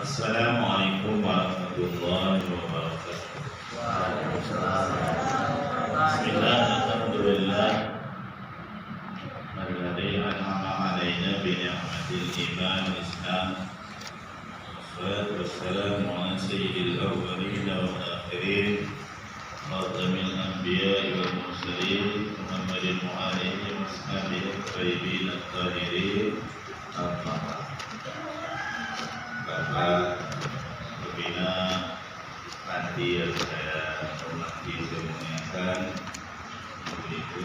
Assalamualaikum warahmatullahi wabarakatuh. Bismillah, alhamdulillah. Alladzi an'ama 'alaina bi ni'matil iman wal islam. Wassalatu wassalamu ala sayyidil awwalin wal akhirin. Khatamil anbiya'i wal mursalin Muhammadin wa alihi wa sahbihi at-thayyibin at-tahirin. Amma ba'd. Bapak pembina panti yang saya hormati semuanya, itu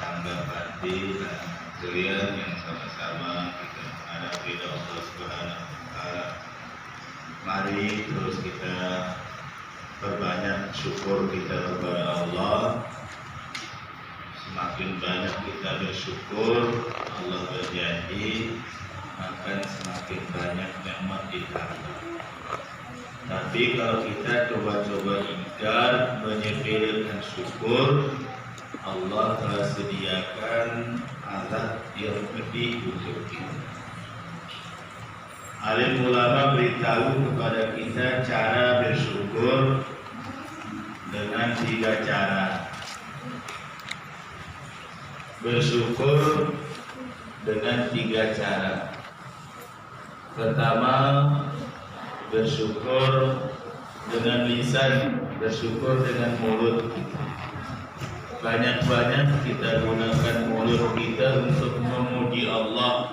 tangga panti dan kalian yang sama-sama kita menghadapi Allah Subhanahu wa Ta'ala. Mari terus kita perbanyak syukur kita kepada Allah. Semakin banyak kita bersyukur, Allah berjanji akan semakin banyak nikmat ditambah. Tapi kalau kita coba-coba ingkar, menyepelekan syukur, Allah telah sediakan azab yang pedih untuk kita. Alim ulama beritahu kepada kita cara bersyukur dengan 3 cara. Bersyukur dengan 3 cara. Pertama, bersyukur dengan lisan, bersyukur dengan mulut kita. Banyak-banyak kita gunakan mulut kita untuk memuji Allah,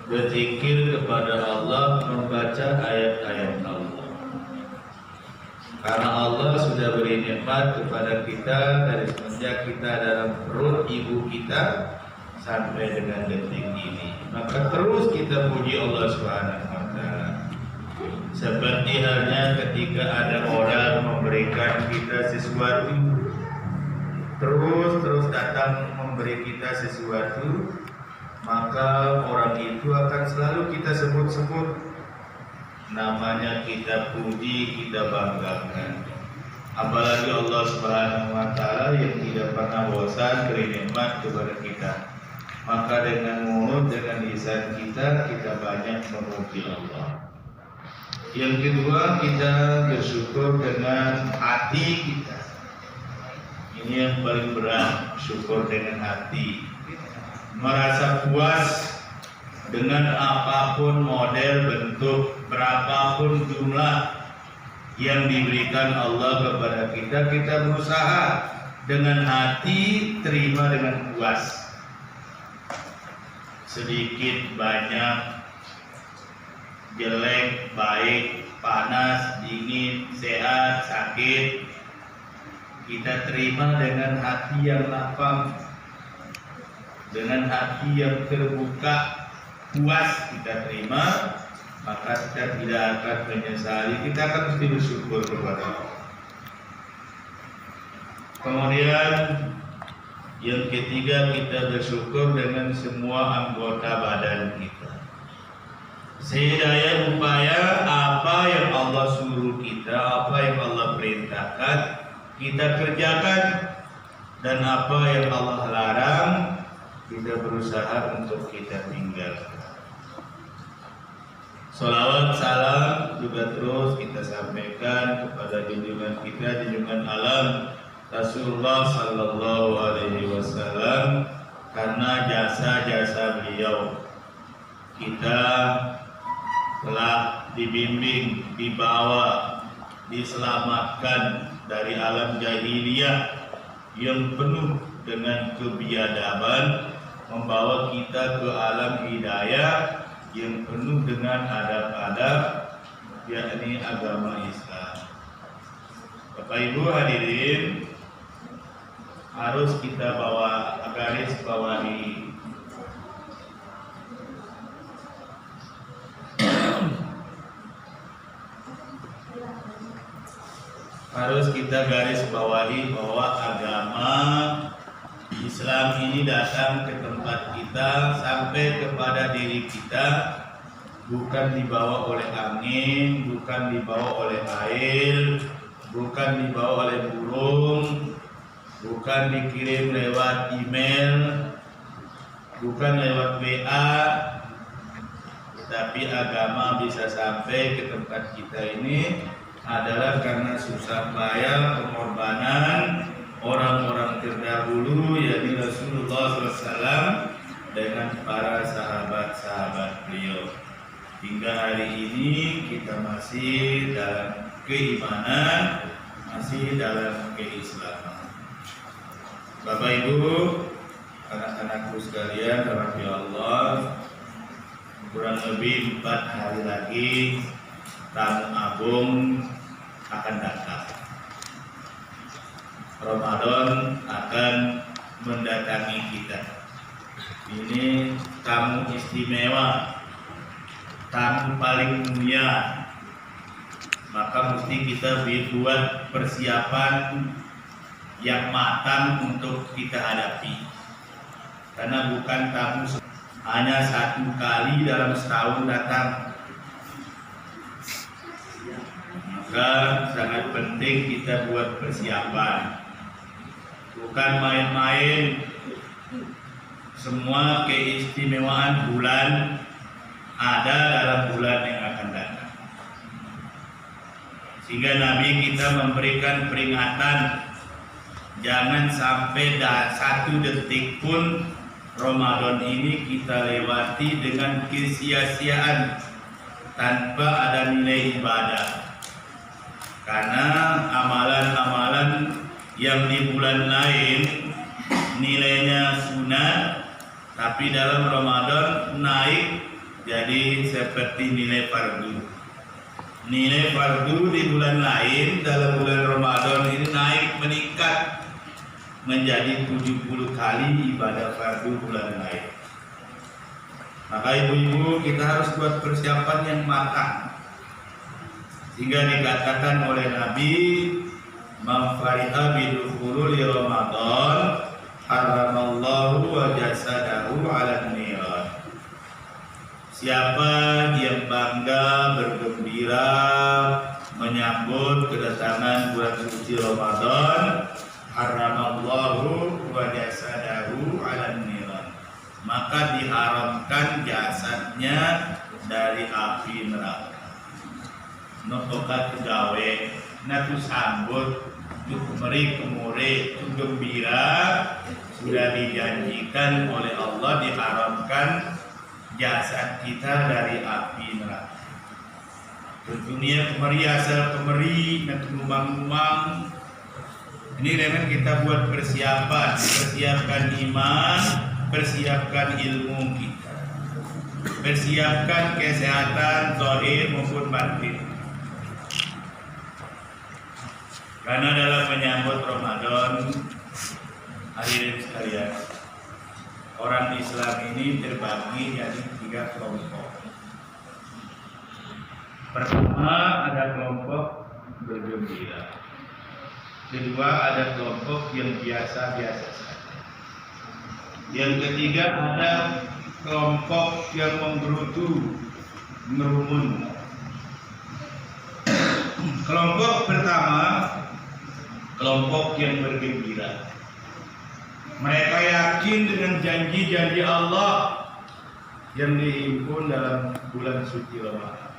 berzikir kepada Allah, membaca ayat-ayat Allah. Karena Allah sudah beri nikmat kepada kita dari semenjak kita dalam perut ibu kita sampai dengan detik ini, maka terus kita puji Allah Subhanahu wa Ta'ala. Seperti halnya ketika ada orang memberikan kita sesuatu, terus datang memberi kita sesuatu, maka orang itu akan selalu kita sebut-sebut, namanya kita puji, kita banggakan. Apalagi Allah Subhanahu wa Ta'ala yang tidak pernah bosan beri nikmat kepada kita. Maka dengan mulut, dengan lisan kita banyak memuji Allah. Yang kedua, kita bersyukur dengan hati kita. Ini yang paling berat, syukur dengan hati. Merasa puas dengan apapun model, bentuk, berapapun jumlah yang diberikan Allah kepada kita, kita berusaha dengan hati terima dengan puas. Sedikit, banyak, jelek, baik, panas, dingin, sehat, sakit, kita terima dengan hati yang lapang, dengan hati yang terbuka, puas kita terima, maka kita tidak akan menyesali, kita akan mesti bersyukur kepada Allah. Kemudian yang ketiga, kita bersyukur dengan semua anggota badan kita. Sedaya upaya apa yang Allah suruh kita, apa yang Allah perintahkan, kita kerjakan, dan apa yang Allah larang, kita berusaha untuk kita tinggalkan. Salawat salam juga terus kita sampaikan kepada junjungan kita, junjungan alam Rasulullah Sallallahu Alaihi Wasallam, karena jasa-jasa beliau kita telah dibimbing, dibawa, diselamatkan dari alam jahiliyah yang penuh dengan kebiadaban, membawa kita ke alam hidayah yang penuh dengan adab-adab, yakni agama Islam. Bapak Ibu hadirin, harus kita bawa garis bawahi bahwa agama Islam ini datang ke tempat kita, sampai kepada diri kita, bukan dibawa oleh angin, bukan dibawa oleh air, bukan dibawa oleh burung, bukan dikirim lewat email, bukan lewat WA, tapi agama bisa sampai ke tempat kita ini adalah karena susah payah pengorbanan orang-orang terdahulu, yakni Rasulullah SAW dengan para sahabat-sahabat beliau. Hingga hari ini kita masih dalam keimanan, masih dalam keislaman. Bapak Ibu, anak-anakku sekalian, rahmati Allah, kurang lebih 4 hari lagi tamu agung akan datang. Ramadan akan mendatangi kita. Ini tamu istimewa, tamu paling mulia. Maka mesti kita buat persiapan yang matang untuk kita hadapi. Karena bukan tamu hanya 1 kali dalam setahun datang. Maka sangat penting kita buat persiapan. Bukan main-main. Semua keistimewaan bulan ada dalam bulan yang akan datang. Sehingga Nabi kita memberikan peringatan, jangan sampai 1 detik pun Ramadan ini kita lewati dengan kesia-siaan tanpa ada nilai ibadah. Karena amalan-amalan yang di bulan lain nilainya sunat, tapi dalam Ramadan naik jadi seperti nilai fardu. Nilai fardu di bulan lain dalam bulan Ramadan ini naik meningkat menjadi 70 kali ibadah fardu bulan lain. Maka ibu-ibu kita harus buat persiapan yang matang. Sehingga dikatakan oleh Nabi, "Man fariha bidukhuli Ramadan, haramallahu wa jasadahu 'alan niran." Siapa yang bangga, bergembira menyambut kedatangan bulan suci Ramadan, haramallahu wa jasadahu 'alan niran, maka diharamkan jasadnya dari api neraka. Notokat gawe, natu sambut, tu kemeri kemure, tu gembira, sudah dijanjikan oleh Allah diharamkan jasad kita dari api neraka. Tentunya kemeri asal kemeri, natu ngumang-ngumang. Ini dengan kita buat persiapkan iman, persiapkan ilmu kita, persiapkan kesehatan zahir maupun batin. Karena dalam menyambut Ramadan, hadirin sekalian, orang Islam ini terbagi jadi 3 kelompok. Pertama, ada kelompok bergembira. Kedua, ada kelompok yang biasa-biasa saja. Yang ketiga, ada kelompok yang menggerutu, merumun. Kelompok pertama, kelompok yang bergembira. Mereka yakin dengan janji-janji Allah yang dihimpun dalam bulan suci Ramadan.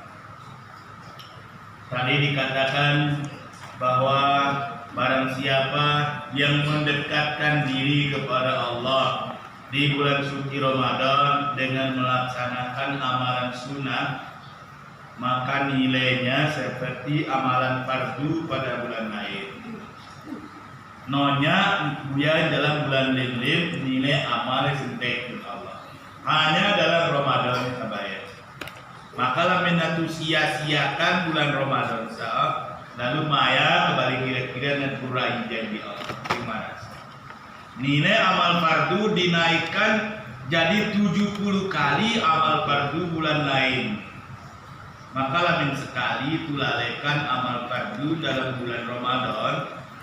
Tadi dikatakan bahwa barang siapa yang mendekatkan diri kepada Allah di bulan suci Ramadan dengan melaksanakan amalan sunnah, maka nilainya seperti amalan fardu pada bulan lain. Nonya dia dalam bulan lim nilai amal sentek Allah. Hanya dalam Ramadan sabayar. Maka lamun atu sia-siakan bulan Ramadan lalu maya kembali kira-kira dan kurai janji Allah. Gimana? Nilai amal fardu dinaikkan jadi 70 kali amal fardu bulan lain. Maka lamun sekali tulalekan amal fardu dalam bulan Ramadan,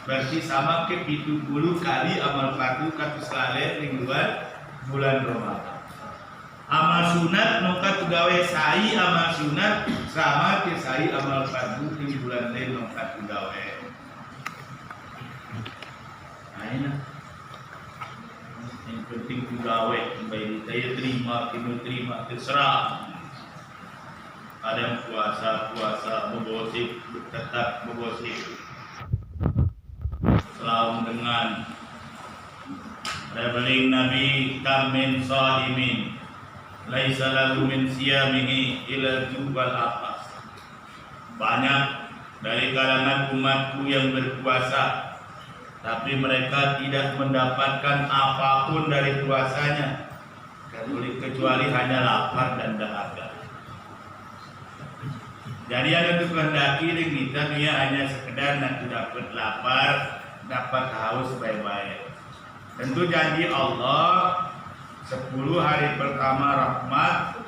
berarti sama ke 70 kali amal fardu katus lale di bulan Ramadan. Amal sunat nongkat gawe sai amal sunat sama ke sai amal fardu di bulan lain nongkat gawe. Nah ini yang penting gawe baik saya terima terserah. Ada yang puasa membosik, tetap membosik selalu dengan reveling Nabi kamin sahimin laisa lahu min siyamihi ila jubal atas. Banyak dari kalangan umatku yang berpuasa tapi mereka tidak mendapatkan apapun dari puasanya kecuali hanya lapar dan dahaga. Jadi yang itu kehendaki kita dia hanya sekedar nanti dapat lapar, dapat haus baik-baik. Tentu janji Allah 10 hari pertama rahmat,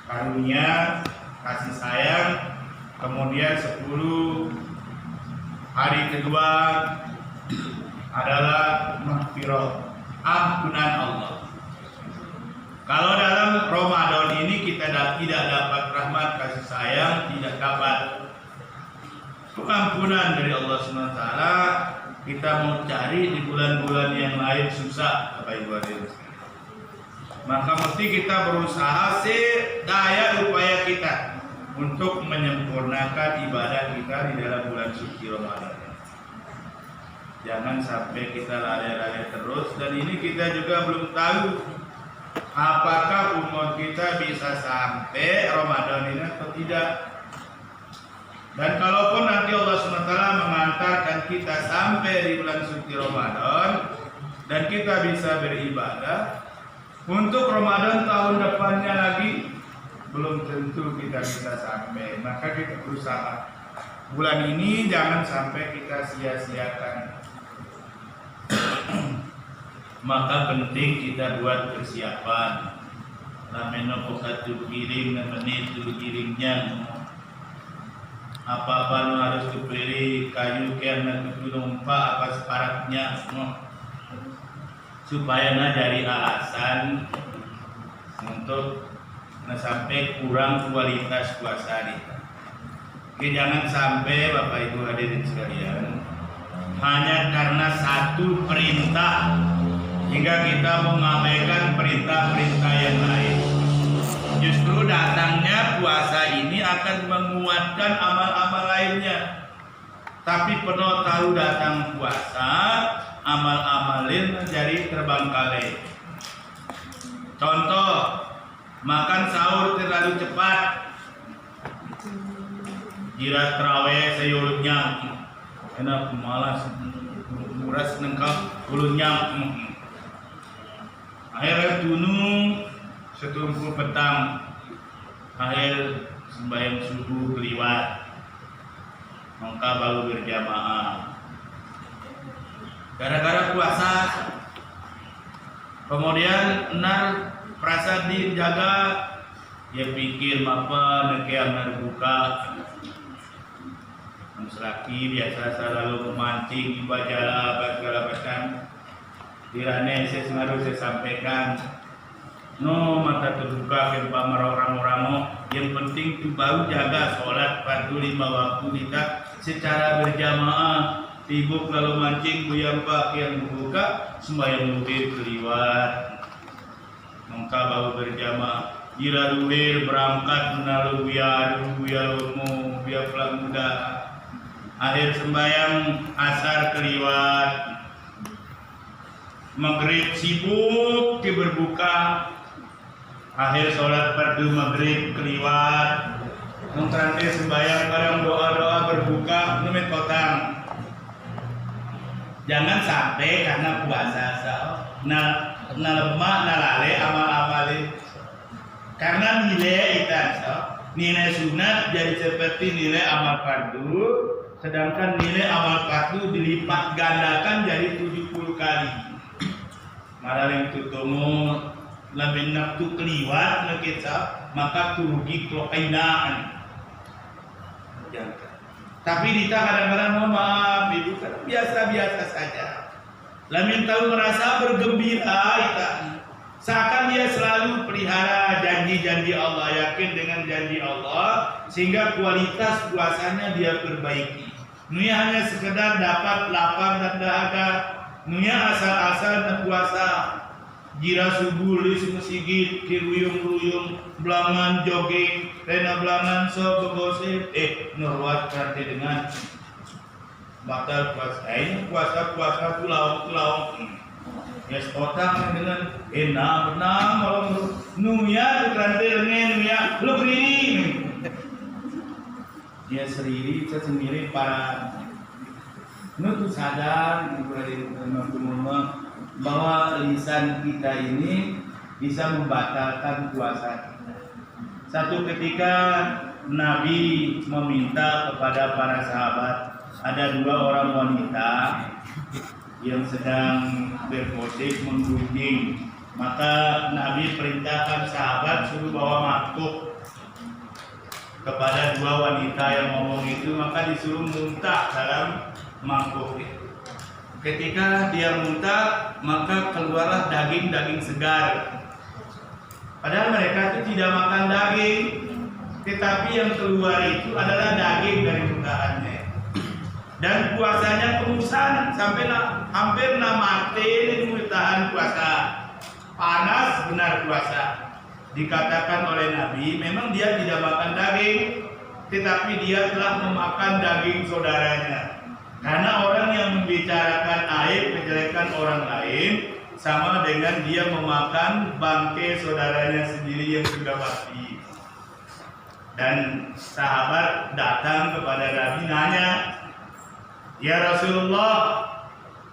karunia, kasih sayang, kemudian 10 hari kedua adalah maghfirah, ampunan Allah. Kalau dalam Ramadan ini kita tidak dapat rahmat kasih sayang, tidak dapat ampunan dari Allah SWT, kita mau cari di bulan-bulan yang lain susah, Bapak Ibu hadirin. Maka mesti kita berusaha sedaya upaya kita untuk menyempurnakan ibadah kita di dalam bulan suci Ramadan. Jangan sampai kita lari-lari terus, dan ini kita juga belum tahu apakah umur kita bisa sampai Ramadan ini atau tidak. Dan kalaupun nanti Allah SWT mengantarkan kita sampai di bulan suci Ramadan dan kita bisa beribadah, untuk Ramadan tahun depannya lagi belum tentu kita bisa sampai. Maka kita berusaha bulan ini jangan sampai kita sia-siakan. Maka penting kita buat persiapan. Namanya pokatu piring, namanya itu piringnya. Apa-apa harus dibeli kayu karena itu numpak apa separatnya, supaya dari alasan untuk sampai kurang kualitas puasa kita. Oke, jangan sampai Bapak Ibu hadirin sekalian hanya karena satu perintah hingga kita mengabaikan perintah-perintah yang lain. Justru datangnya puasa ini akan menguatkan amal-amal lainnya. Tapi penuh tahu datang puasa, amal-amalin menjadi terbengkalai. Contoh, makan sahur terlalu cepat, kira terawih sayurnya, enak malas, muras nengkap ulunnya. Akhirnya tunung setumpuk petang, akhir sembahyang subuh keliwat, maka baru berjamaah. Gara-gara puasa, kemudian enar perasaan dijaga, dia pikir apa nekiam nar buka. Laki biasa selalu memancing ibadah segala macam. Dirane saya sengaja saya sampaikan, no mata terbuka ke orang-orang. Yang penting itu baru jaga sholat fardu 5 waktu kita secara berjamaah. Sibuk lalu mancing buyampak yang buka sembahyang luhur keliwat, maka baru berjamaah. Jira luhur berangkat menalu buyalumu buya pelang muda. Akhir sembahyang asar keliwat. Maghrib sibuk di berbuka, akhir sholat fardu maghrib keliwat. Nanti sembahyang barang doa-doa berbuka numit potang. Jangan sampai karena puasa na lemah na lale amal-amalin. Karena nilai itu nilai sunat jadi seperti nilai amal fardu, sedangkan nilai amal fardu dilipat gandakan jadi 70 kali. Maraling tutumu lebih naktu keliwat nakita maka turugi kekainaan. Tapi kita kadang-kadang maaf ibu kan biasa-biasa saja. Lamin tahu merasa bergembira kita. Seakan dia selalu pelihara janji-janji Allah, yakin dengan janji Allah sehingga kualitas puasanya dia perbaiki. Dia hanya sekedar dapat lapar dan dahaga. Nunya asal-asal dan puasa, jira subuh lis mesigit kiruyung-ruyung belangan jogging rena belangan sok begosip nurwat berarti dengan batal puasa ini puasa pulau ya otak dengan benar malam nuya berarti dengan nuya lu beri ya sendiri para nutu sadar bahwa lisan kita ini bisa membatalkan puasa kita. Satu ketika Nabi meminta kepada para sahabat, ada 2 orang wanita yang sedang berposisi menggunjing, maka Nabi perintahkan sahabat suruh bawa mangkuk kepada 2 wanita yang ngomong itu, maka disuruh muntah dalam mangkuk itu. Ketika dia muntah, maka keluarlah daging-daging segar. Padahal mereka itu tidak makan daging, tetapi yang keluar itu adalah daging dari muntahannya. Dan puasanya kemusan sampai hampir mati muntahan puasa. Panas benar puasa. Dikatakan oleh Nabi, memang dia tidak makan daging, tetapi dia telah memakan daging saudaranya. Karena orang yang membicarakan aib, kejelekan orang lain, sama dengan dia memakan bangkai saudaranya sendiri yang sudah mati. Dan sahabat datang kepada Nabi nanya, "Ya Rasulullah,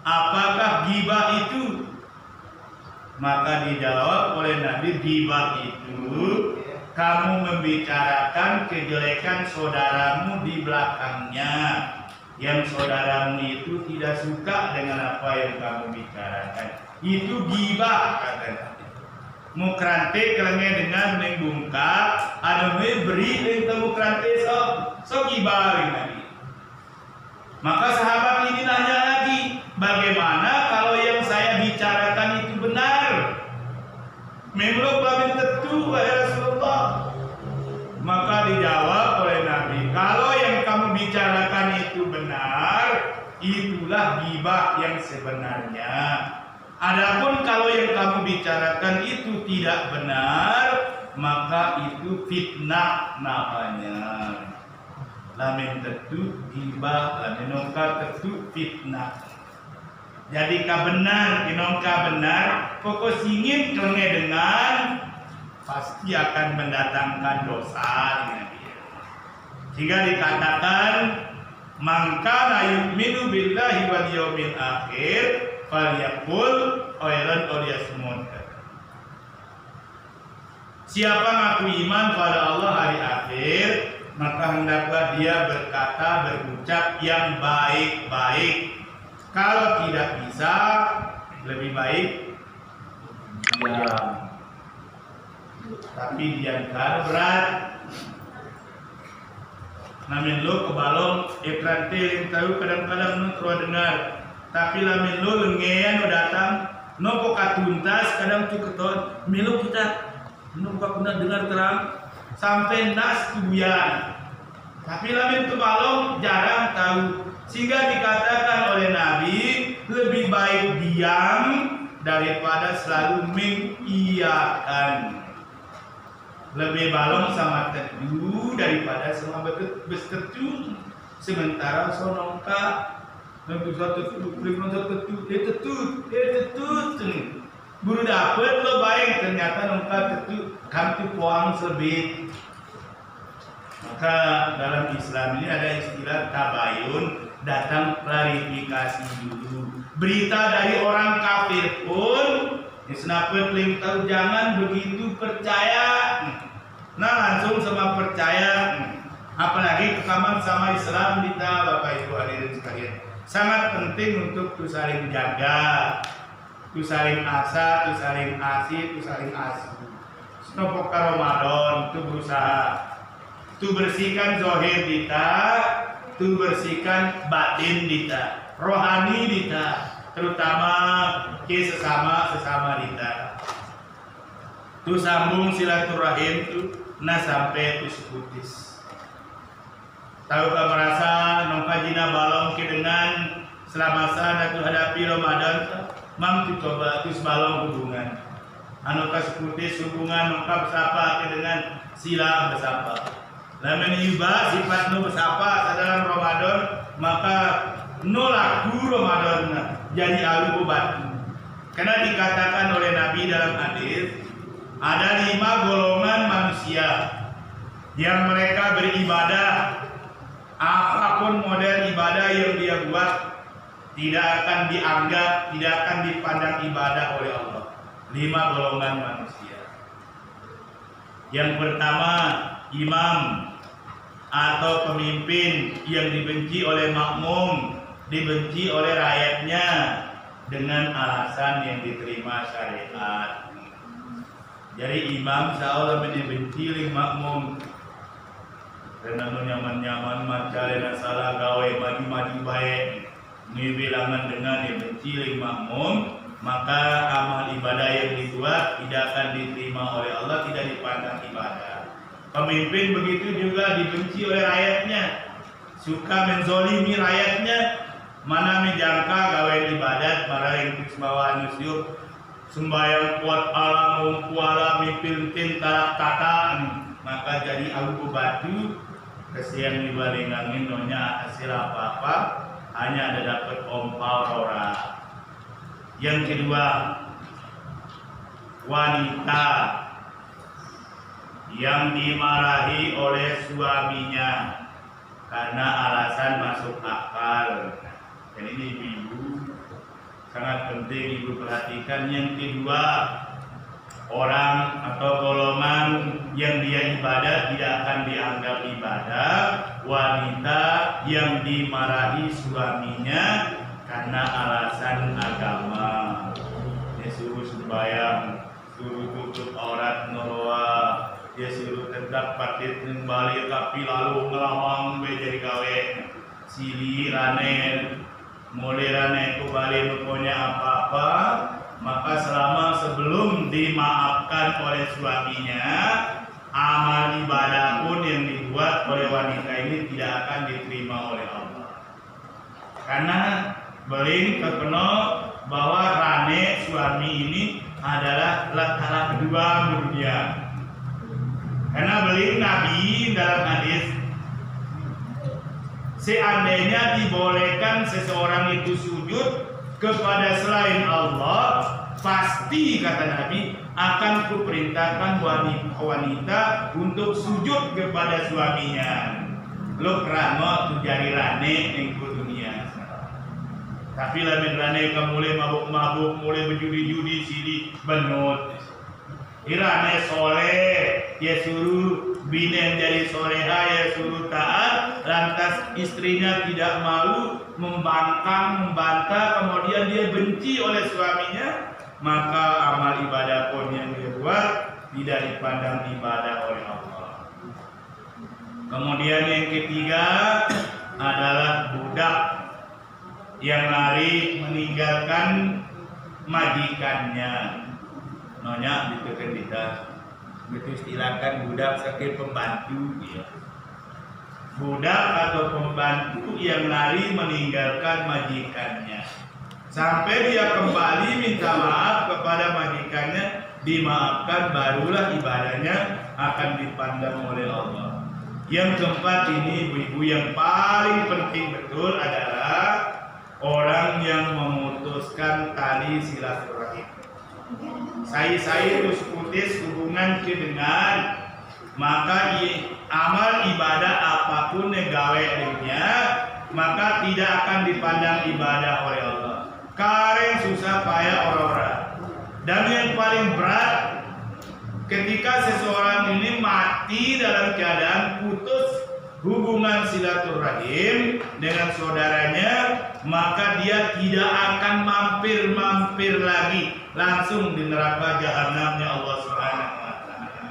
apakah ghibah itu?" Maka dijawab oleh Nabi, ghibah itu kamu membicarakan kejelekan saudaramu di belakangnya, yang saudaramu itu tidak suka dengan apa yang kamu bicarakan. Itu ghibah, kata Nabi. Mukrante kelenge dengan mengbungkak, ada beri dengan mukrante so ghibah Nabi. Maka sahabat ini nanya lagi, bagaimana kalau yang saya bicarakan itu benar? Memang belum tentu, ya Rasulullah. Maka dijawab oleh Nabi, kalau yang kamu bicarakan itu benar, itulah ghibah yang sebenarnya. Adapun kalau yang kamu bicarakan itu tidak benar, maka itu fitnah namanya. Lamin tentu ghibah, lamin nongka tentu fitnah. Jadi benar, inongka benar, pokok singin kelenge dengan pasti akan mendatangkan dosa dengan dia. Jika dikatakan mangkana yu'minu billahi wal yawmil akhir falyaqul khairan aw liyasmut. Siapa ngaku iman pada Allah hari akhir, maka hendaklah dia berkata, berucap yang baik-baik. Kalau tidak bisa, lebih baik diam. Tapi diam berat. Namin lo kebalong ekrante yang tahu kadang-kadang no terus dengar. Tapi lamin lo lengean no datang, no poka tuntas kadang tu keton. Milo kita no poka dengar terang sampai nas tubuyan. Tapi lamin kebalong jarang tahu. Sehingga dikatakan oleh Nabi, lebih baik diam daripada selalu mengiyakan. Lebih balong sama teduh daripada sama berteduh. Sementara sonongka nanti satu teduh. Buru dapet lo baik, ternyata nongka teduh kamu puang sebit. Maka dalam Islam ini ada istilah tabayun, datang klarifikasi dulu. Berita dari orang kafir pun disnapet lim tahu jangan begitu percaya. Nah langsung sama percaya. Apalagi kekaman sama Islam kita, Bapak Ibu hadirin sekalian. Sangat penting untuk tu saling jaga, tu saling asa, tu saling asih, tu saling asuh. Snopok Ramadan tu berusaha tu bersihkan zohir kita, tu bersihkan batin kita, rohani kita, terutama ke sesama kita. Tu sambung silaturahim tu na sampai tu seputis. Tahukah merasa nongkajina balong ke dengan selama sana tu hadapi Ramadan, mam tu coba tu sebalong hubungan. anu kasekutis hubungan mengkap sapa dengan sila bersapa. Lamun iba sifat nu bersapa dalam Ramadan maka nolaku Ramadan jadi alu batu. Karena dikatakan oleh Nabi dalam hadis ada 5 golongan manusia yang mereka beribadah, apapun model ibadah yang dia buat tidak akan dianggap, tidak akan dipandang ibadah oleh Allah. 5 golongan manusia. Yang pertama, imam atau pemimpin yang dibenci oleh makmum, dibenci oleh rakyatnya dengan alasan yang diterima syariat. Jadi imam seolah dibenci oleh makmum karena nyaman-nyaman macam salah gawe maju-maju baik, bilangan dengan dibenci oleh makmum, maka amal ibadah yang dibuat tidak akan diterima oleh Allah, tidak dipandang ibadah. Pemimpin begitu juga dibenci oleh rakyatnya, suka menzolimi rakyatnya, mana menjangka gawe ibadat, marah yang kismawan nusyuk, sembahyang kuat alam kuala mipil tinta tataan, maka jadi abu batu, kesian dibalingangin nonya hasil apa-apa, hanya ada dapat ompal rora. Yang kedua, wanita yang dimarahi oleh suaminya karena alasan masuk akal. Dan ini ibu sangat penting ibu perhatikan. Yang kedua, orang atau golongan yang dia ibadah tidak akan dianggap ibadah, wanita yang dimarahi suaminya karena alasan agama. Dia suruh sembahyang, suruh tutup aurat noroa, dia suruh tetap patit kembali tapi lalu ngelamang jadi gawe sili rane, mulai rane kembali pokoknya apa-apa, maka selama sebelum dimaafkan oleh suaminya, amal ibadah pun yang dibuat oleh wanita ini tidak akan diterima oleh Allah. Karena beling terkenal bahwa rane suami ini adalah talak kedua dunia. Karena beling Nabi dalam hadis, seandainya dibolehkan seseorang itu sujud kepada selain Allah, pasti kata Nabi akan kuperintahkan wanita untuk sujud kepada suaminya. Lo kerana tu jari rane engkau dunia. Tapi lain rane kamu mulai mabuk-mabuk, mulai berjudi-judi sini benut. Irane soleh, ya suruh bina jadi soleha, ya suruh taat. Lantas istrinya tidak malu, membangkang, membantah, kemudian dia benci oleh suaminya, maka amal ibadah pun yang dia buat tidak dipandang ibadah oleh Allah. Kemudian yang ketiga adalah budak yang lari meninggalkan majikannya. Nonya ditekan kita, betul istilahkan budak sebagai pembantu dia. Budak atau pembantu yang lari meninggalkan majikannya sampai dia kembali minta maaf kepada majikannya, dimaafkan, barulah ibadahnya akan dipandang oleh Allah. Yang keempat ini ibu-ibu yang paling penting betul adalah orang yang memutuskan tali silaturahim. Saya terus putus hubungan dengan, maka amal ibadah apapun yang gawe dunia maka tidak akan dipandang ibadah oleh Allah. Kareng susah payah orang-orang. Dan yang paling berat ketika seseorang ini mati dalam keadaan putus hubungan silaturahim dengan saudaranya, maka dia tidak akan mampir lagi langsung di neraka jahanamnya Allah Subhanahu wa taala.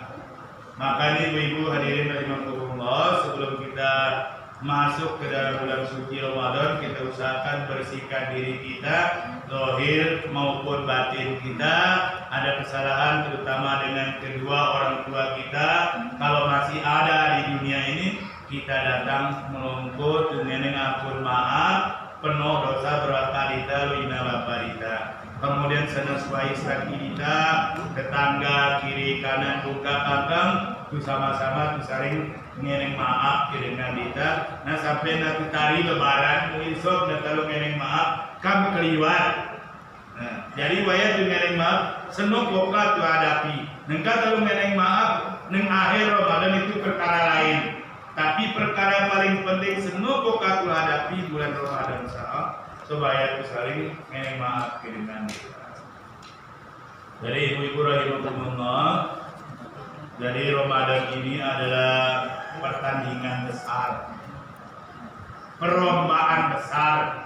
Makanya ibu-ibu hadirin rahimakumullah, sebelum kita masuk ke dalam bulan suci Ramadan, kita usahakan bersihkan diri kita, zahir maupun batin kita. Ada kesalahan terutama dengan kedua orang tua kita, kalau masih ada di dunia ini, kita datang melungkut dengan ampun maaf, penuh dosa berwakalita luina baparita. kemudian seneswai lagi kita, tetangga kiri kanan buka belakang, tu sama-sama tu saling ngeneng maaf dengan kita. Nah sampai nanti tari lebaran, besok dan kalau ngeneng maaf, kamu keliwat. Nah, jadi waya tu ngeneng maaf, senuk boka tu hadapi. Nengka kalau ngeneng maaf, neng akhir Ramadan itu perkara lain. Tapi perkara paling penting senuk boka tu hadapi bulan Ramadan sah. Supaya itu saling ngeneng maaf dengan kita. Jadi ibu-ibu rahimahumullah, jadi Ramadan ini adalah pertandingan besar, perlombaan besar,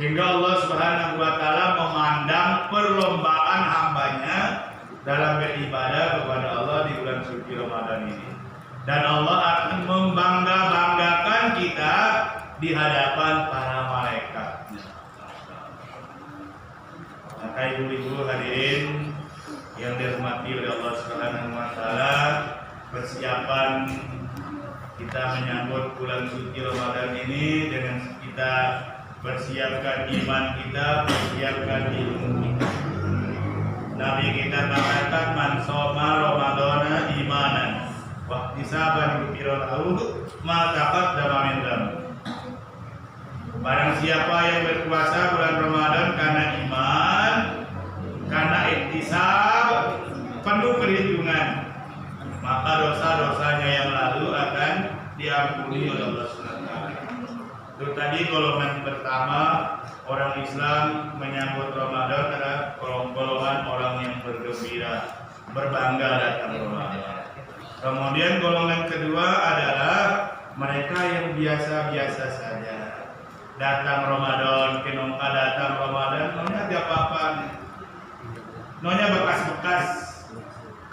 sehingga Allah Subhanahu wa Ta'ala memandang perlombaan hambanya dalam beribadah kepada Allah di bulan suci Ramadan ini, dan Allah akan membangga-banggakan kita di hadapan para malaikat. Maka ibu-ibu hadirin yang dirahmati oleh Allah Subhanahu wa Ta'ala, persiapan kita menyambut bulan suci Ramadan ini dengan kita persiapkan iman kita, persiapkan ilmu kita. Nabi kita katakan man shoma ramadhana imanan wa ihtisaban ghufira lahu ma taqaddama min dhanbi. Barang siapa yang berpuasa bulan Ramadan karena iman, karena ihtisab, penuh perhitungan, maka dosa-dosanya yang lalu akan diampuni oleh Allah SWT. Itu tadi golongan pertama orang Islam menyambut Ramadan adalah golongan orang yang bergembira, berbangga datang Ramadan. Kemudian golongan kedua adalah mereka yang biasa-biasa saja. Datang Ramadan, kenongka datang Ramadan, nonya ada apa-apa, nonya bekas-bekas,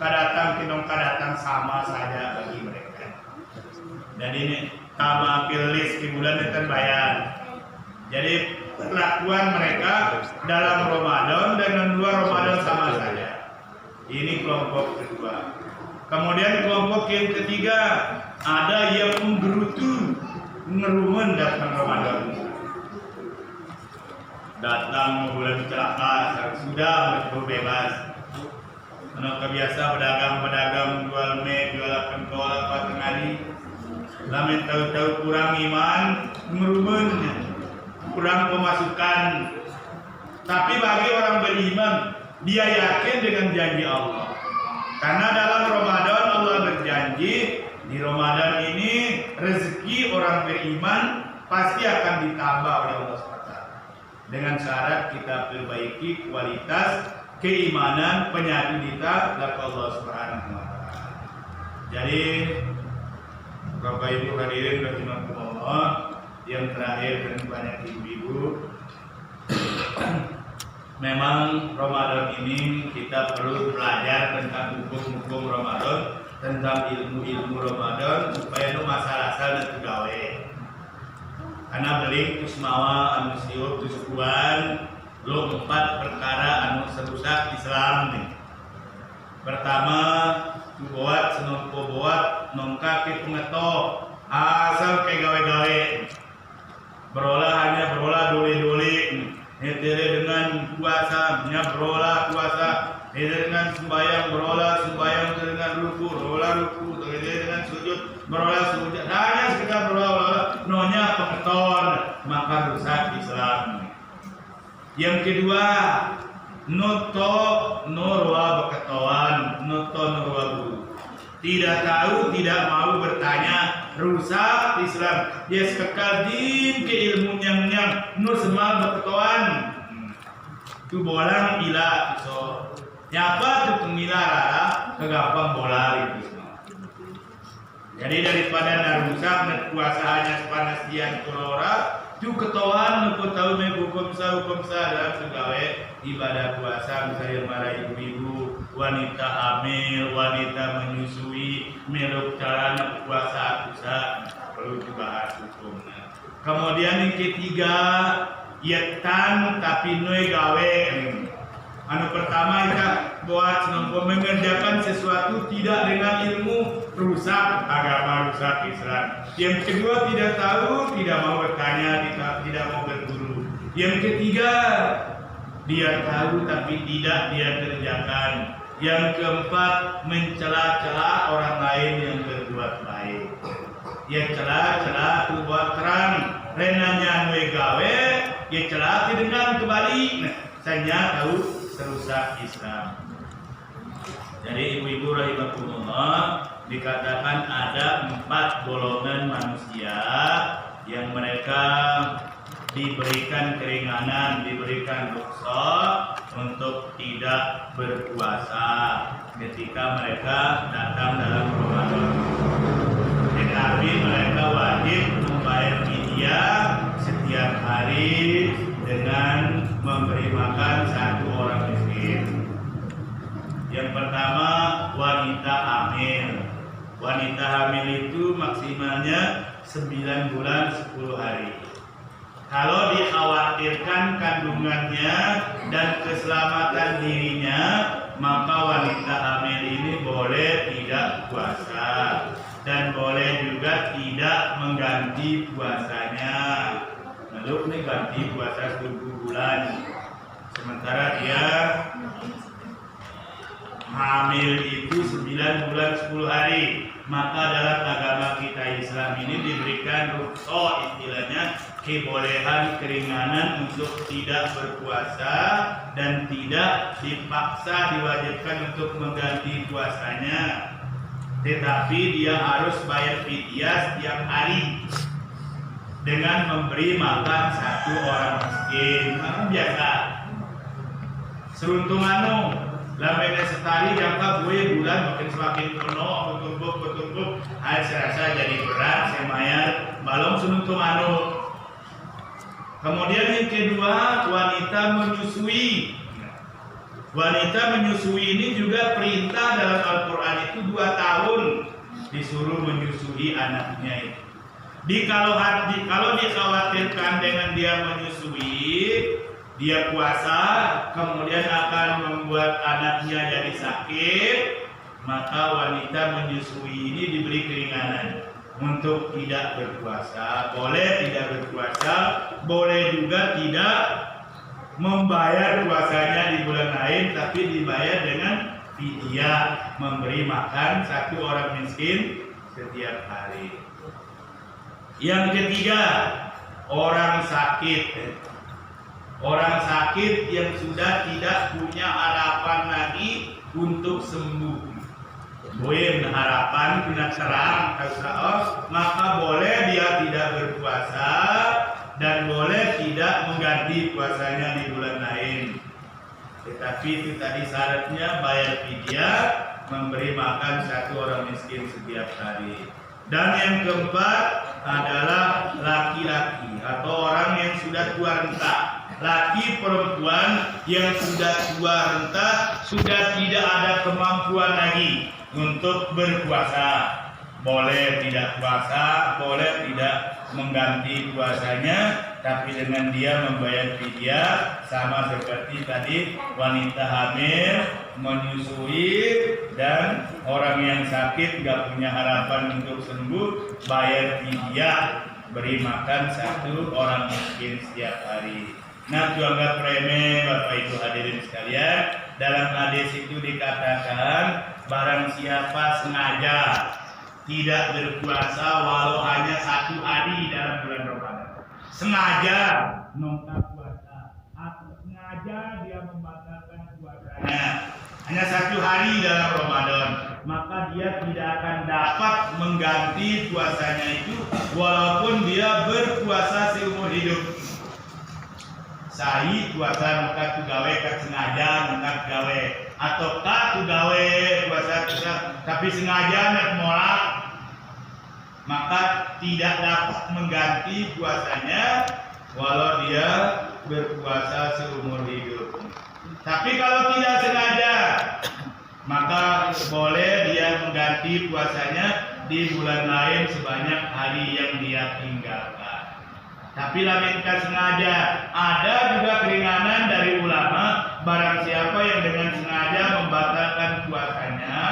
kadatang kenongka datang sama saja bagi mereka. Jadi ini sama pilis di bulan itu bayar. Jadi perlakuan mereka dalam Ramadan dengan luar Ramadan sama saja. Ini kelompok kedua. Kemudian kelompok yang ketiga, ada yang menggerutu, ngerumen datang Ramadan. Datang bulan celaka, sudah bebas. Anak kebiasa pedagang-pedagang jual mie, jual pentol apa tengari. Lamin tahu-tahu kurang iman, ngerumen, kurang pemasukan. Tapi bagi orang beriman, dia yakin dengan janji Allah. Karena dalam Ramadan Allah berjanji, di Ramadan ini rezeki orang beriman pasti akan ditambah oleh Allah SWT. Dengan syarat kita perbaiki kualitas keimanan penyatu kita kepada Allah Subhanahu wa Ta'ala. Jadi Bapak Ibu hadirin rahimakumullah, yang terakhir dan banyak ibu-ibu, memang Ramadan ini kita perlu belajar tentang hukum-hukum Ramadan, tentang ilmu-ilmu Ramadan supaya itu masalah dan gawe. Karena beli kusmawa anu siur tusukuan lo 4 perkara anu serusak Islam nih. Pertama, buat senompo buat nongka ke pengeto asal ke gawe-gawe. Berolah hanya berolah dole-dole. Hetele dengan puasa, nya berolah puasa. Hetele dengan sembahyang berolah sembahyang dengan ruku, berolah ruku. Hetele dengan sujud berolah sujud. Hanya sekedar berolah, nonya pengeton, maka rusak Islam. Yang kedua, noto norwa beketoan, noto norwa guru. Tidak tahu, tidak mau bertanya, rusak Islam. Dia sekekal din ke ilmu yang nur semua beketoan. Tu bolang ila so. Nyapa tu pengila rara kegampang bola itu. Jadi daripada narusak net puasa hanya sepanas dian kolora, tu ketoan aku tahu hukum sah dalam segala ibadah puasa, misalnya para ibu-ibu, wanita hamil, wanita menyusui, meluk caranya puasa perlu dibahas hukumnya. Kemudian yang ketiga, yetan tapi noy gawe. Anu pertama kita buat mengerjakan sesuatu tidak dengan ilmu, rusak agama, rusak Islam. Yang kedua, tidak tahu, tidak mau bertanya, tidak mau berguru. Yang ketiga, dia tahu tapi tidak dia kerjakan. Yang keempat, mencela-cela orang lain yang berbuat baik. Dia cela-cela buat terang, renanya gawe, dia cela dengan kembali. Saya tahu serusak Islam. Jadi ibu-ibu rahimakumullah, dikatakan ada 4 golongan manusia yang mereka diberikan keringanan, diberikan rukhsah untuk tidak berpuasa ketika mereka datang dalam Ramadan. Tetapi mereka wajib membayar fidyah setiap hari dengan memberi makan 1 orang miskin. Yang pertama, wanita hamil. Wanita hamil itu maksimalnya 9 bulan 10 hari. Kalau dikhawatirkan kandungannya dan keselamatan dirinya, maka wanita hamil ini boleh tidak puasa dan boleh juga tidak mengganti puasanya. Lalu ini ganti puasa 10 bulan. Sementara dia hamil itu 9 bulan 10 hari. Maka dalam agama kita Islam ini diberikan rukhsah, istilahnya kebolehan keringanan untuk tidak berpuasa dan tidak dipaksa diwajibkan untuk mengganti puasanya. Tetapi dia harus bayar fidyah setiap hari dengan memberi makan 1 orang miskin. Biasa. Seruntungan lamene setari jangka gue bulan makin semakin penuh, betumbuk. Saya jadi berat, saya mayar, balong senuntung anu. Kemudian yang kedua, wanita menyusui. Wanita menyusui ini juga perintah dalam Al-Quran itu 2 tahun disuruh menyusui anaknya itu. Kalau dikhawatirkan dengan dia menyusui, dia puasa, kemudian akan membuat anaknya jadi sakit, maka wanita menyusui ini diberi keringanan untuk tidak berpuasa. Boleh tidak berpuasa, boleh juga tidak membayar puasanya di bulan lain, tapi dibayar dengan fidyah, memberi makan 1 orang miskin setiap hari. Yang ketiga, orang sakit. Orang sakit yang sudah tidak punya harapan lagi untuk sembuh. Boleh harapan kena serang, maka boleh dia tidak berpuasa dan boleh tidak mengganti puasanya di bulan lain. Tetapi itu tadi syaratnya bayar fidyah, memberi makan 1 orang miskin setiap hari. Dan yang keempat adalah laki-laki atau orang yang sudah tua renta. Laki perempuan yang sudah tua renta, sudah tidak ada kemampuan lagi untuk berpuasa. Boleh tidak puasa, boleh tidak mengganti puasanya, tapi dengan dia membayar fidyah sama seperti tadi wanita hamil, menyusui, dan orang yang sakit gak punya harapan untuk sembuh, bayar fidyah, beri makan 1 orang miskin setiap hari. Nah, anggap remeh Bapak Ibu hadirin sekalian. Dalam hadis itu dikatakan barang siapa sengaja tidak berpuasa walau hanya 1 hari dalam bulan Ramadan, sengaja nongkrong puasa atau sengaja dia membatalkan puasanya hanya 1 hari dalam Ramadan, maka dia tidak akan dapat mengganti puasanya itu walaupun dia berpuasa seumur hidup. Sai puasa maka tu gawe kat sengaja maka gawe atau tak tu gawe puasa tapi sengaja nak molak, maka tidak dapat mengganti puasanya walau dia berpuasa seumur hidup. Tapi kalau tidak sengaja, maka boleh dia mengganti puasanya di bulan lain sebanyak hari yang dia tinggalkan. Tapi laminkan sengaja. Ada juga keringanan dari ulama, barang siapa yang dengan sengaja membatalkan puasanya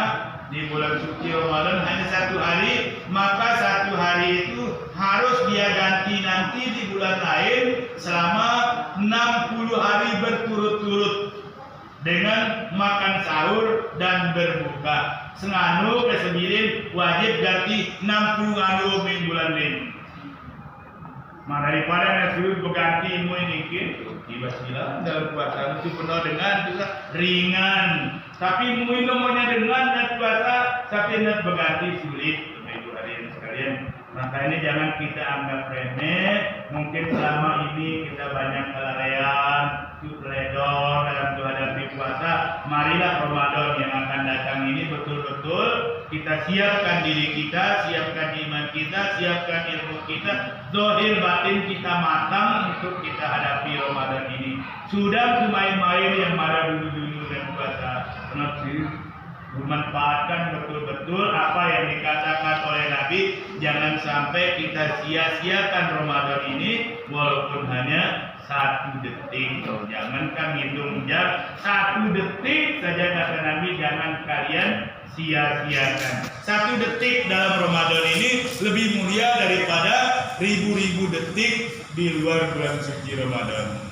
di bulan suci Ramadan hanya 1 hari, maka 1 hari itu harus dia ganti nanti di bulan lain selama 60 hari berturut-turut. dengan makan sahur dan berbuka. Senganu kesembilan wajib ganti 60 anu bulan lain. Maka daripada nasi berganti mu ini tiba silang dalam puasa itu penuh dengan juga ringan. Tapi mu nomornya dengan dan puasa tapi nak berganti sulit. Ibu hadirin sekalian. Maka ini jangan kita anggap remeh. Mungkin selama ini kita banyak kelalaian, teledor dalam menghadapi puasa. Marilah Ramadan yang akan datang ini betul-betul kita siapkan diri kita, siapkan iman kita, siapkan ilmu kita, zahir batin kita matang untuk kita hadapi Ramadan ini. Sudah main-main yang marah dulu-dulu dan puasa. Memanfaatkan betul-betul apa yang dikatakan oleh Nabi. Jangan sampai kita sia-siakan Ramadan ini walaupun hanya 1 detik. Jangankan hitung jam, 1 detik saja kata Nabi jangan kalian sia-siakan. 1 detik dalam Ramadan ini lebih mulia daripada ribu-ribu detik di luar bulan suci Ramadan.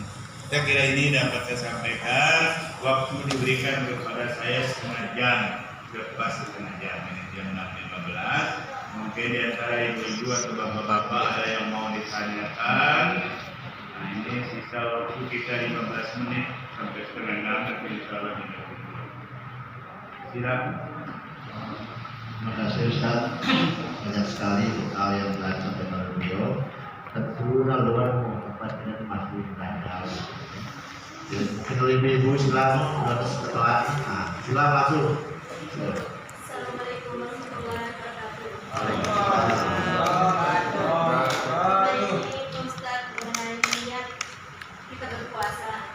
Saya kira ini dapat saya sampaikan. Waktu diberikan kepada saya setengah jam, lepas setengah jam ini jam 6.15. Mungkin di antara ibu-ibu atau bapak-bapak ada yang mau ditanyakan. Nah ini sisa waktu kita 15 menit sampai setengah 6 nanti insya Allah kita tutup. Silakan. Terima kasih Ustaz. Banyak sekali hal yang telah disampaikan oleh beliau. Tentu luar tempat ini masih banyak. Mungkin oleh ibu silakan setelah silakan masuk. Assalamualaikum warahmatullahi wabarakatuh. Ini Ustaz mengenai niat kita berpuasa.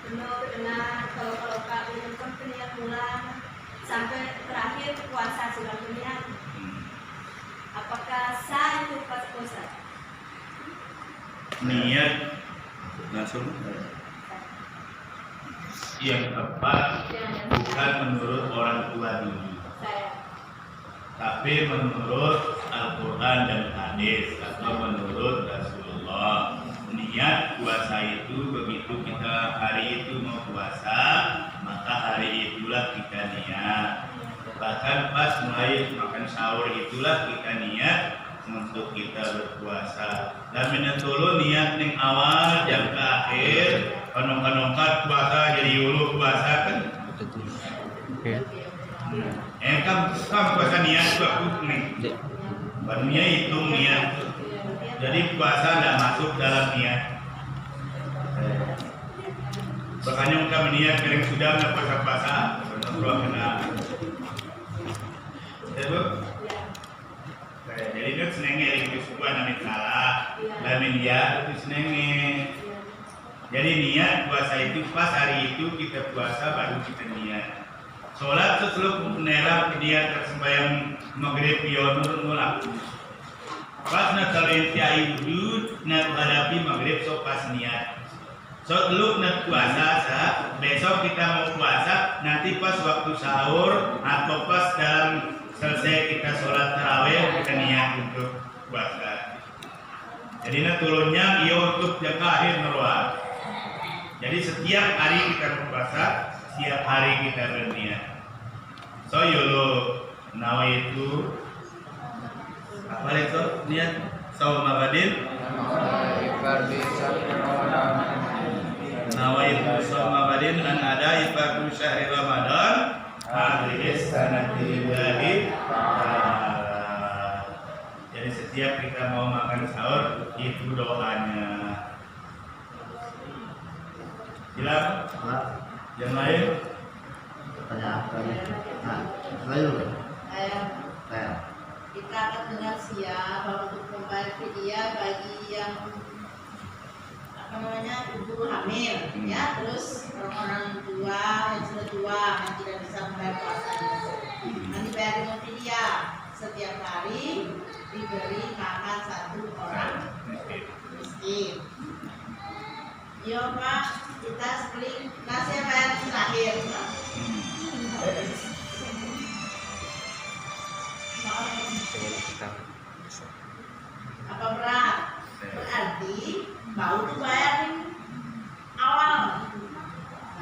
Benar kalau Kak menentukan niat bulan sampai terakhir puasa sudah niat. Apakah sah itu puasa? Niat langsung yang tepat bukan menurut orang tua dulu, tapi menurut Al-Quran dan hadis atau menurut Rasulullah. Niat puasa itu begitu kita hari itu mau puasa, maka hari itulah kita niat. Bahkan pas mulai makan sahur itulah kita niat untuk kita berpuasa. Dan menetulu niat ning awal jam ke akhir, kanong-kanongkat puasa jadi ulu puasa kan. Kan puasa niat bagus nih. Barunya hitung niat. Jadi puasa tidak masuk dalam niat. Makanya kita meniat kering sudah puasa-puasa. Kalau kena. Jadi itu senengnya itu suku anak salah, lamin ya itu senengnya. Jadi niat puasa itu pas hari itu kita puasa baru kita niat. Sholat setelah menerap dia tersembahyang maghrib pionur nolak. Pas nak terlentiai wudhu nak hadapi maghrib so pas niat. So dulu nak puasa besok kita mau puasa nanti pas waktu sahur atau pas dalam selesai kita sholat tarawih kita niat untuk puasa. Jadi nak turunnya ia untuk jangka akhir meruat. Jadi setiap hari kita berpuasa, setiap hari kita berniat. So yolo nawaitu apa itu niat saum abadin. Nawaitu saum abadin an ada ibadah syahri Ramadan. Hadis sanati lillahi ta'ala. Jadi setiap kita mau makan sahur itu doanya. Silakan. Yang lain? Pertanyaan tadi. Saya. Kita akan dengar siap bahwa untuk membayar fidyah bagi yang ibu hamil, ya, terus orang tua yang sudah tua yang tidak bisa membayar puasanya, nanti bayar dengan fidyah setiap hari diberi makan 1 orang miskin. Iya Pak, kita sekali nasi bayar terakhir. Apa berat? Berarti bau itu bayar awal.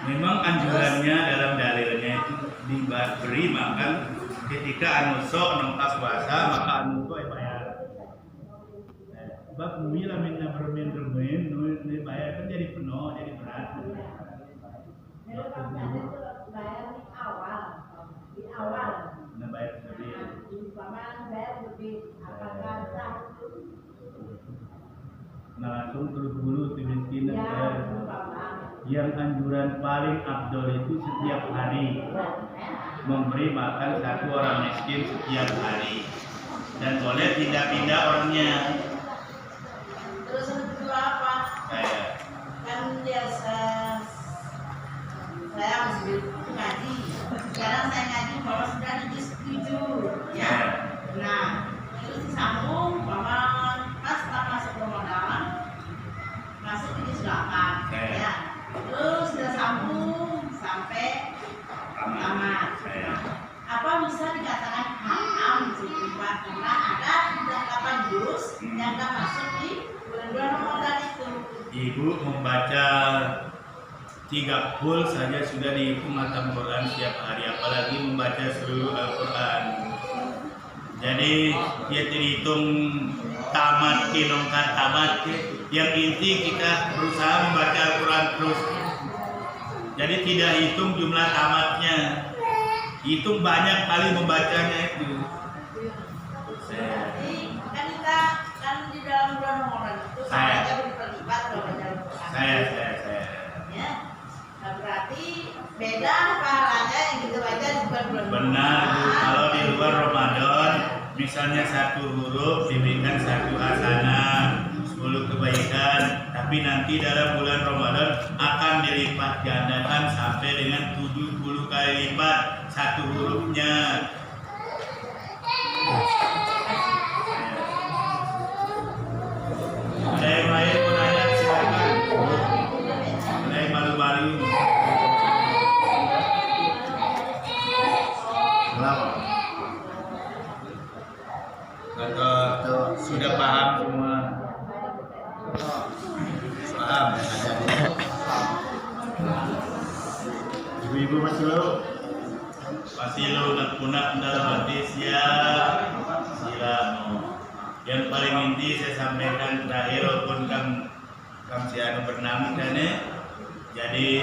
Memang anjurannya dalam dalilnya itu diberi makan ketika anu sok nongkas puasa maka anu itu bayar. Sebab bumi lamin bermain nu bayar kan jadi penuh jadi berat. Bayar di awal. Nah bayar lebih. Bayar lebih apakah sah? Nah langsung terus dulu miskin dan Ya, bayar. Yang anjuran paling abdol itu setiap hari memberi makan satu orang miskin setiap hari dan boleh pindah-pindah orangnya. Terus yang kedua apa? Kayak Kan biasa saya masih ngaji. Sekarang saya ngaji bahwa sudah disetujui, ya. Nah, terus disambung bahwa pas setelah masuk Ramadan masuk di sedekah, ya. Terus sudah sambung sampai tamat. Apa bisa dikatakan haram sih Pak? Karena ada 8 juz yang tak masuk di bulan Ramadan itu. ibu membaca 3 pul saja sudah dihitung khatam Quran setiap hari, apalagi membaca seluruh Al-Quran. Jadi dia dihitung tamat kilongkan tamat. Yang inti kita berusaha membaca Al-Quran terus. Jadi tidak hitung jumlah tamatnya, hitung banyak kali membacanya itu. Jadi kan kita kan di dalam bulan Ramadan itu Saya. saja berlipat kalau baca Al-Quran. Saya. Ya. Nah, berarti beda pahalanya yang kita baca di bulan Benar, Bu. Ramadan. Kalau di luar Ramadan, misalnya 1 huruf diberikan 1 hasanah, 10 kebaikan, tapi nanti dalam bulan Ramadan akan dilipat gandakan sampai dengan 70 kali lipat 1 hurufnya. Ada yang lain mau nanya silakan. Ada yang malu-malu. Kenapa? Atau sudah paham semua? Paham. Ibu-ibu masih lo? Pasilu nak dalam hati siap silamu. Yang paling inti saya sampaikan terakhir walaupun kam sianu bernama kane. Jadi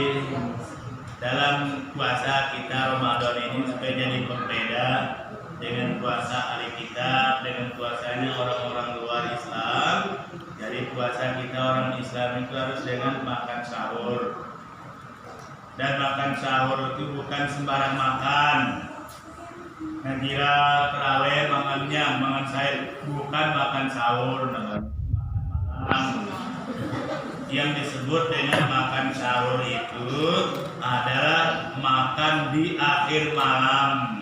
dalam puasa kita Ramadan ini supaya jadi pembeda dengan puasa ahli kitab, dengan puasanya orang-orang luar Islam. Jadi puasa kita orang Islam itu harus dengan makan sahur. Dan makan sahur itu bukan sembarang makan. Ngira terawih makan sayur, bukan makan sahur, makan malam. Yang disebut dengan makan sahur itu adalah makan di akhir malam.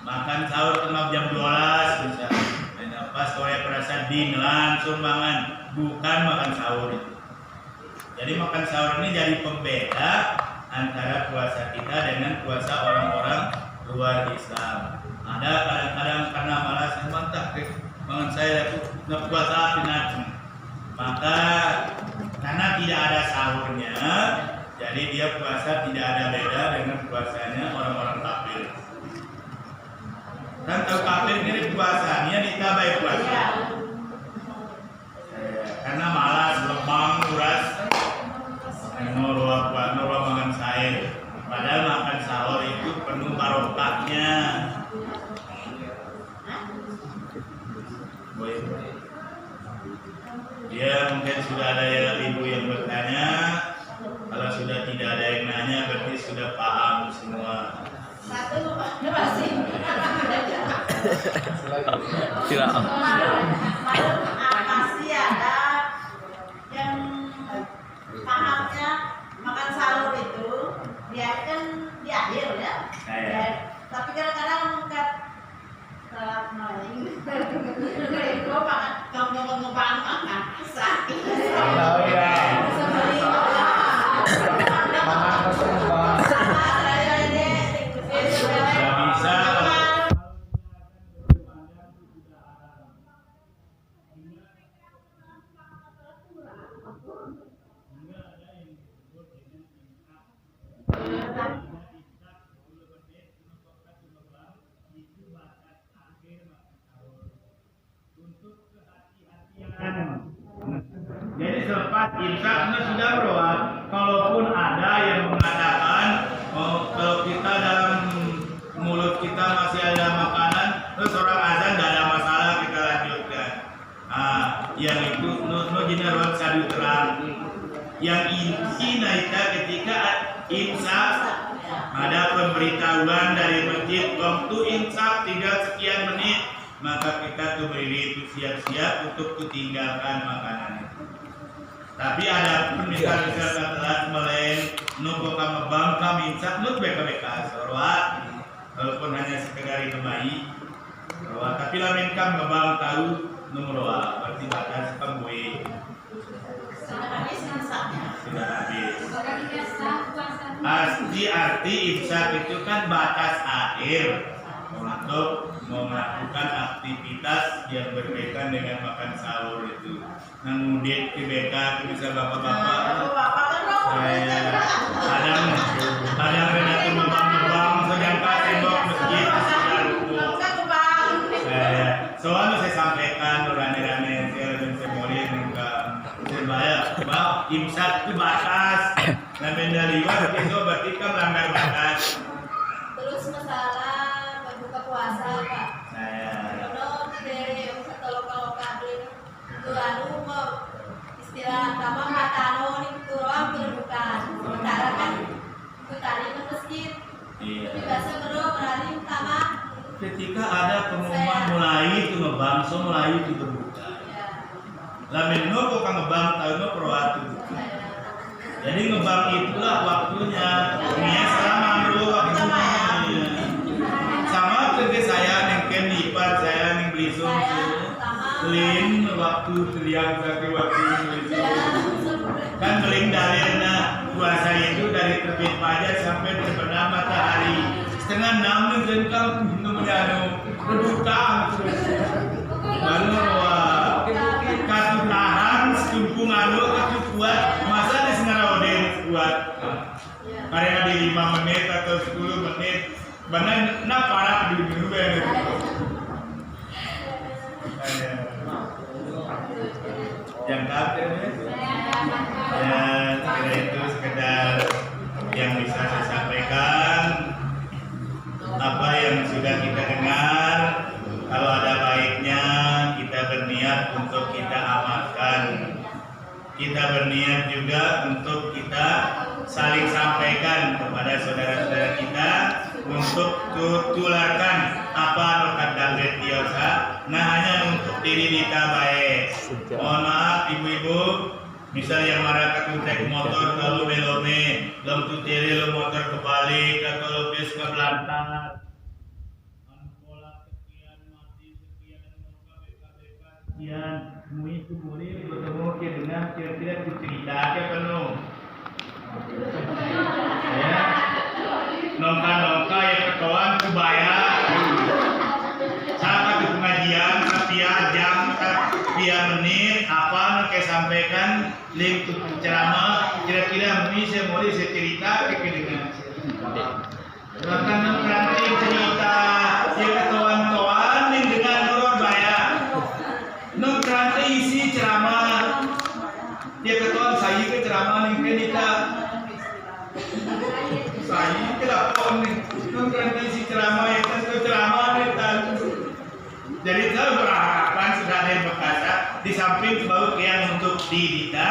Makan sahur tengah jam 12 bisa. Dan pas sore perasa din langsung makan, bukan makan sahur itu. Jadi makan sahur ini jadi pembeda antara puasa kita dengan puasa orang-orang luar Islam. Ada kadang-kadang karena malas mantap bangun saya itu nggak puasa pinatu. Maka karena tidak ada sahurnya, jadi dia puasa tidak ada beda dengan puasanya orang-orang kafir. Dan kalau kafir ini puasanya ditambah puasa. Karena malas, lemang, kuras, norwa makan sayur. Padahal makan sahur itu penuh barokahnya. Dia mungkin sudah ada ibu yang bertanya. Kalau sudah tidak ada yang nanya, berarti sudah paham semua. Satu masih Silakan. masih ada yang pahamnya makan sahur itu dia kan di akhir ya. Tapi kadang-kadang mengkat telat maling. Gue makan kamu makan sakit. Oh ya. Tidak bisa. imsaknya sudah berobat. Kalaupun ada yang mengatakan kalau kita dalam mulut kita masih ada makanan, terus orang azan tidak ada masalah, kita lanjutkan. Yang itu no jenaruan sadu terang. Yang inti naita ketika imsak ada pemberitahuan dari masjid waktu imsak tinggal sekian menit, maka kita tuh berdiri itu siap-siap untuk tinggalkan makanan itu. Tapi ada pun misalnya telat meleng, nunggu kamu bangka imsak, nut beka-beka sorwat, walaupun hanya sekedar itu bayi. Tapi lamin kam ngebang tahu nomor berarti batas pembuih. Sudah habis imsaknya. Sudah habis. Arti imsak itu kan batas akhir untuk melakukan aktivitas yang berkaitan dengan makan sahur itu. Kemudian kebeka, misal bapak-bapak, ada mengatur membang sedang tembok masjid sudah rubuh. Soalnya saya sampaikan rame-rame saya dan semua saya bahwa imsak itu batas. Dan mendaliwa itu berarti kan melanggar batas. Terus masalah berbuka puasa Pak. Kalau dari kalau kabel itu mau istilah sama matano nih itu orang berbuka. Sementara kan itu tadi ke masjid. Iya. Biasa berani sama. Ketika ada pengumuman mulai itu ngebang, so mulai itu berbuka. Lamin no kok ngebang tahu no perwatu. Jadi ngebang itulah waktunya. Ini selama dulu waktunya. Sama kerja saya nengken ipar saya neng belisung lin waktu teriak satu waktu itu. Kan beling dalirna puasa itu dari terbit fajar sampai terbenam matahari. Setengah 6 nih jengkal menjadi berbuka baru katu tahan setumpung anu katu kuat masa di senarauden kuat karena di 5 menit atau 10 menit benar nak parah di dulu ya yang kapten ya sekedar itu sekedar yang bisa saya sampaikan apa yang sudah kita dengar. Kalau ada baiknya kita berniat untuk kita amalkan. Kita berniat juga untuk kita saling sampaikan kepada saudara-saudara kita untuk tularkan apa nokat dalret biasa. Nah hanya untuk diri kita baik. Mohon maaf ibu-ibu, misal yang marah ketutek motor kalau belome, lom tutiri lo motor kebalik atau lo bis ke belakang. Sekian, mui itu boleh bertemu dengan kira-kira cerita ke penuh. Ya, nongka yang ketuaan kebaya. Saat ke pengajian, setiap jam, setiap menit, apa yang sampaikan link ceramah. Kira-kira mui saya boleh saya cerita ke dengan. Bahkan nanti cerita yang ketuaan yang dengan orang bayar. Nanti isi ceramah dia ketua saya ke ceramah nih kita saya kelakon nih nanti isi ceramah itu ceramah nih jadi saya berharapan sudah ada yang berkata di samping baru yang untuk didita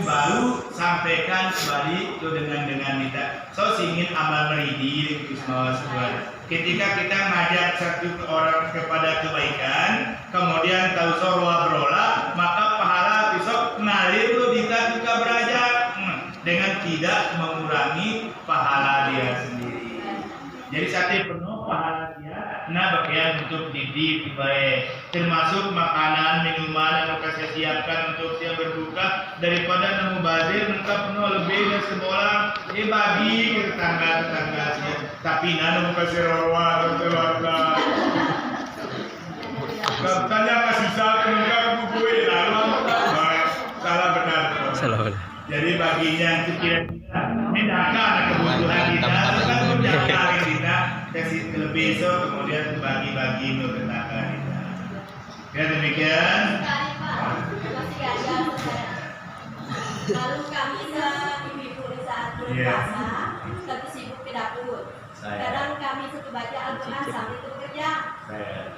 baru sampaikan kembali itu dengan kita so ingin amal meridi itu semua sebuah. Ketika kita ngajak satu orang kepada kebaikan, kemudian tahu sorwa berolah, maka pahala besok ngalir lo kita belajar dengan tidak mengurangi pahala dia sendiri. Jadi sate penuh pahala dia, nah bagian untuk didik baik, termasuk makanan, minuman yang kita siapkan untuk dia berbuka daripada nemu bazir, mereka penuh lebih dari semua bagi ke tetangga sih. Tapi nanu kasih rawa keluarga. Katanya kasih sisa mereka bubui lalu salah benar. Jadi baginya itu kira-kira bedakan kebutuhan kita, kan menjaga kita kasih lebih so kemudian bagi-bagi untuk tetangga kita. Ya demikian. Lalu kami ibu-ibu di saat berpuasa tentu sibuk ke dapur. Kadang kami suka baca Al-Quran sambil bekerja.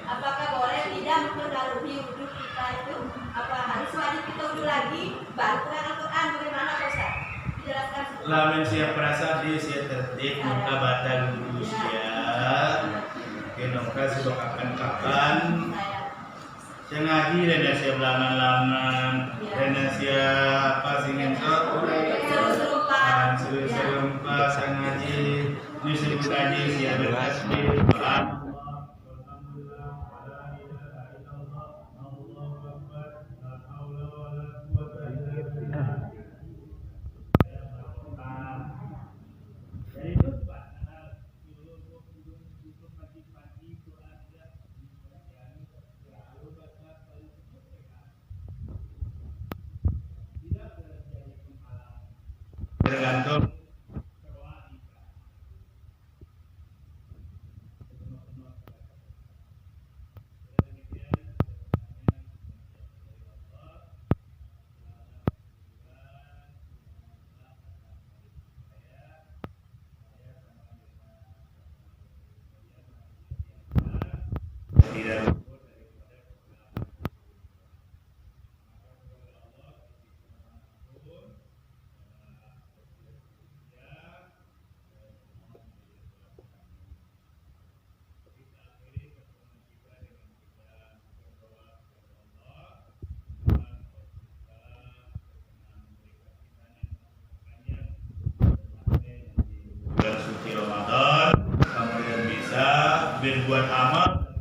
Apakah boleh tidak mempengaruhi wudhu kita itu? Apa harus wajib kita wudhu lagi baru Quran Al-Quran? Bagaimana Pak Ustaz? Dijelaskan. Lamen siap rasa dia siap tertib muka batal dulu siap. Kenapa sebab akan saya ngaji dan siap laman-laman dan siap apa singin seru-seru saya ngaji nyusul ngaji siap bertasbih tergantung tidak bulan suci Ramadan kemudian bisa berbuat amal